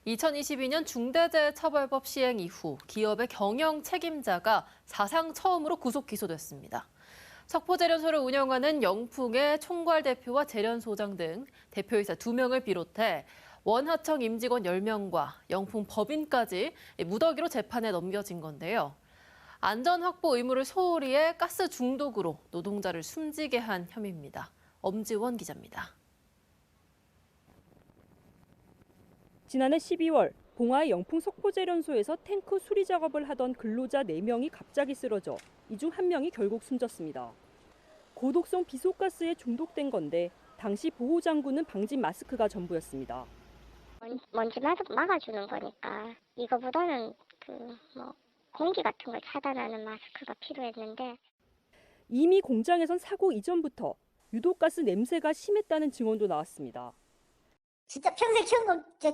2022년 중대재해처벌법 시행 이후 기업의 경영 책임자가 사상 처음으로 구속 기소됐습니다. 석포재련소를 운영하는 영풍의 총괄 대표와 재련소장 등 대표이사 2명을 비롯해 원하청 임직원 10명과 영풍 법인까지 무더기로 재판에 넘겨진 건데요. 안전 확보 의무를 소홀히 해 가스 중독으로 노동자를 숨지게 한 혐의입니다. 엄지원 기자입니다. 지난해 12월 봉화의 영풍 석포재련소에서 탱크 수리 작업을 하던 근로자 4명이 갑자기 쓰러져 이 중 1명이 결국 숨졌습니다. 고독성 비소가스에 중독된 건데 당시 보호장구는 방진 마스크가 전부였습니다. 먼지 막아주는 거니까 이거보다는 공기 같은 걸 차단하는 마스크가 필요했는데 이미 공장에선 사고 이전부터 유독가스 냄새가 심했다는 증언도 나왔습니다. 진짜 평생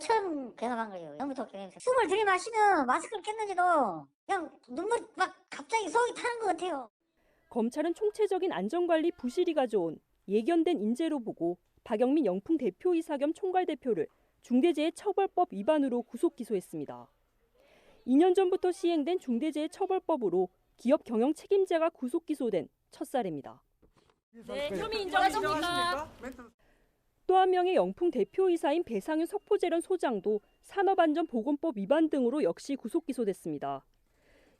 처음 경험한 거예요. 너무 독해 냄새. 숨을 들이마시면 마스크를 꼈는데도 그냥 눈물 막 갑자기 속이 타는 것 같아요. 검찰은 총체적인 안전관리 부실이 가져온 예견된 인재로 보고 박영민 영풍 대표이사 겸 총괄 대표를 중대재해처벌법 위반으로 구속 기소했습니다. 2년 전부터 시행된 중대재해처벌법으로 기업 경영 책임자가 구속 기소된 첫 사례입니다. 네, 혐의 인정하십니까? 또 한 명의 영풍 대표이사인 배상윤 석포재련소장도 산업안전보건법 위반 등으로 역시 구속 기소됐습니다.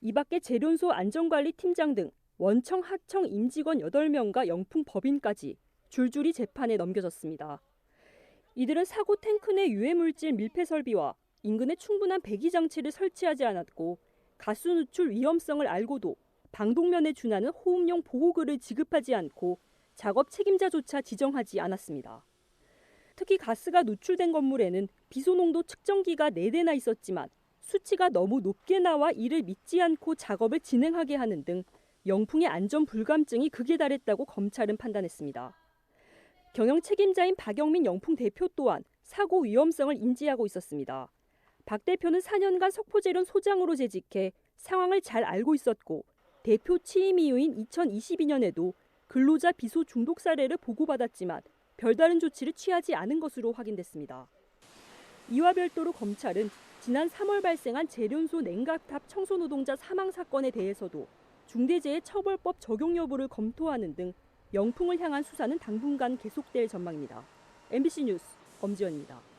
이 밖에 재련소 안전관리팀장 등 원청, 하청 임직원 8명과 영풍 법인까지 줄줄이 재판에 넘겨졌습니다. 이들은 사고 탱크 내 유해물질 밀폐 설비와 인근에 충분한 배기 장치를 설치하지 않았고 가스 누출 위험성을 알고도 방독면에 준하는 호흡용 보호글을 지급하지 않고 작업 책임자조차 지정하지 않았습니다. 특히 가스가 누출된 건물에는 비소농도 측정기가 4대나 있었지만 수치가 너무 높게 나와 이를 믿지 않고 작업을 진행하게 하는 등 영풍의 안전 불감증이 극에 달했다고 검찰은 판단했습니다. 경영 책임자인 박영민 영풍 대표 또한 사고 위험성을 인지하고 있었습니다. 박 대표는 4년간 석포재련 소장으로 재직해 상황을 잘 알고 있었고 대표 취임 이후인 2022년에도 근로자 비소 중독 사례를 보고받았지만 별다른 조치를 취하지 않은 것으로 확인됐습니다. 이와 별도로 검찰은 지난 3월 발생한 재련소 냉각탑 청소 노동자 사망 사건에 대해서도 중대재해처벌법 적용 여부를 검토하는 등 영풍을 향한 수사는 당분간 계속될 전망입니다. MBC 뉴스 엄지원입니다.